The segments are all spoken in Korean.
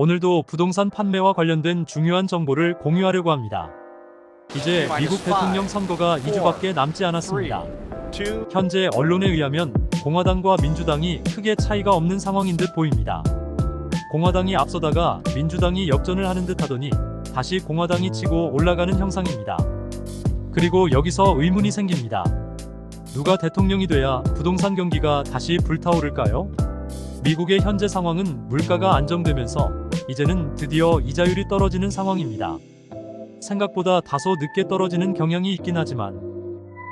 오늘도 부동산 판매와 관련된 중요한 정보를 공유하려고 합니다. 이제 미국 대통령 선거가 2주밖에 남지 않았습니다. 현재 언론에 의하면 공화당과 민주당이 크게 차이가 없는 상황인 듯 보입니다. 공화당이 앞서다가 민주당이 역전을 하는 듯 하더니 다시 공화당이 치고 올라가는 형상입니다. 그리고 여기서 의문이 생깁니다. 누가 대통령이 돼야 부동산 경기가 다시 불타오를까요? 미국의 현재 상황은 물가가 안정되면서 이제는 드디어 이자율이 떨어지는 상황입니다. 생각보다 다소 늦게 떨어지는 경향이 있긴 하지만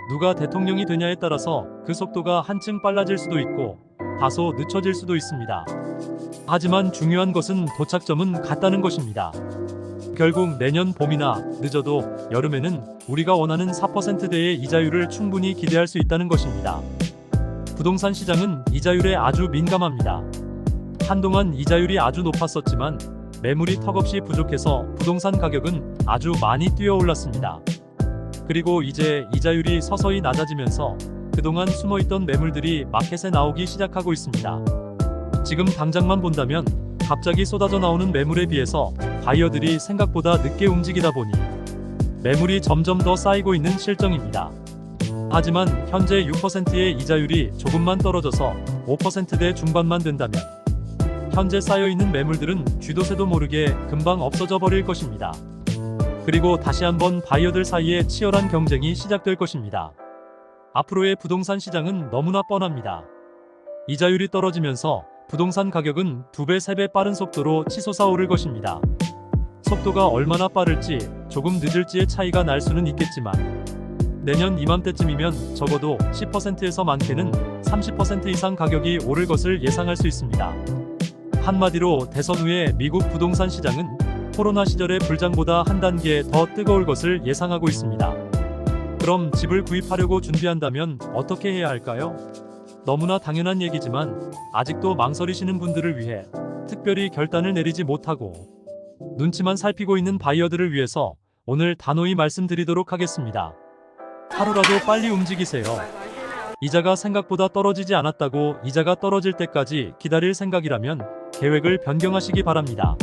누가 대통령이 되냐에 따라서 그 속도가 한층 빨라질 수도 있고 다소 늦춰질 수도 있습니다. 하지만 중요한 것은 도착점은 같다는 것입니다. 결국 내년 봄이나 늦어도 여름에는 우리가 원하는 4%대의 이자율을 충분히 기대할 수 있다는 것입니다. 부동산 시장은 이자율에 아주 민감합니다. 한동안 이자율이 아주 높았었지만 매물이 턱없이 부족해서 부동산 가격은 아주 많이 뛰어올랐습니다. 그리고 이제 이자율이 서서히 낮아지면서 그동안 숨어있던 매물들이 마켓에 나오기 시작하고 있습니다. 지금 당장만 본다면 갑자기 쏟아져 나오는 매물에 비해서 바이어들이 생각보다 늦게 움직이다 보니 매물이 점점 더 쌓이고 있는 실정입니다. 하지만 현재 6%의 이자율이 조금만 떨어져서 5%대 중반만 된다면 현재 쌓여있는 매물들은 쥐도 새도 모르게 금방 없어져 버릴 것입니다. 그리고 다시 한번 바이어들 사이에 치열한 경쟁이 시작될 것입니다. 앞으로의 부동산 시장은 너무나 뻔합니다. 이자율이 떨어지면서 부동산 가격은 2배, 3배 빠른 속도로 치솟아 오를 것입니다. 속도가 얼마나 빠를지 조금 늦을지의 차이가 날 수는 있겠지만 내년 이맘때쯤이면 적어도 10%에서 많게는 30% 이상 가격이 오를 것을 예상할 수 있습니다. 한마디로 대선 후에 미국 부동산 시장은 코로나 시절의 불장보다 한 단계 더 뜨거울 것을 예상하고 있습니다. 그럼 집을 구입하려고 준비한다면 어떻게 해야 할까요? 너무나 당연한 얘기지만 아직도 망설이시는 분들을 위해 특별히 결단을 내리지 못하고 눈치만 살피고 있는 바이어들을 위해서 오늘 단호히 말씀드리도록 하겠습니다. 하루라도 빨리 움직이세요. 이자가 생각보다 떨어지지 않았다고 이자가 떨어질 때까지 기다릴 생각이라면 계획을 변경하시기 바랍니다.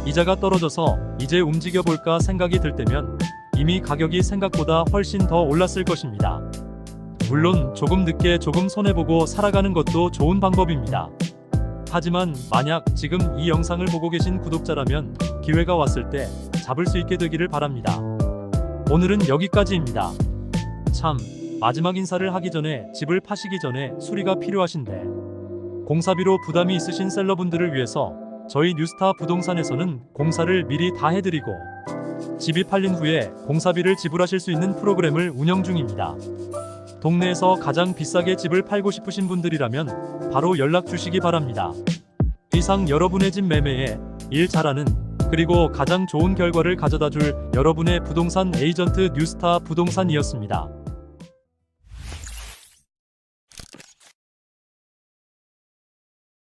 이자가 떨어져서 이제 움직여볼까 생각이 들 때면 이미 가격이 생각보다 훨씬 더 올랐을 것입니다. 물론 조금 늦게 조금 손해보고 살아가는 것도 좋은 방법입니다. 하지만 만약 지금 이 영상을 보고 계신 구독자라면 기회가 왔을 때 잡을 수 있게 되기를 바랍니다. 오늘은 여기까지입니다. 참, 마지막 인사를 하기 전에 집을 파시기 전에 수리가 필요하신데 공사비로 부담이 있으신 셀러분들을 위해서 저희 뉴스타 부동산에서는 공사를 미리 다 해드리고 집이 팔린 후에 공사비를 지불하실 수 있는 프로그램을 운영 중입니다. 동네에서 가장 비싸게 집을 팔고 싶으신 분들이라면 바로 연락 주시기 바랍니다. 이상 여러분의 집 매매에 일 잘하는 그리고 가장 좋은 결과를 가져다 줄 여러분의 부동산 에이전트 뉴스타 부동산이었습니다.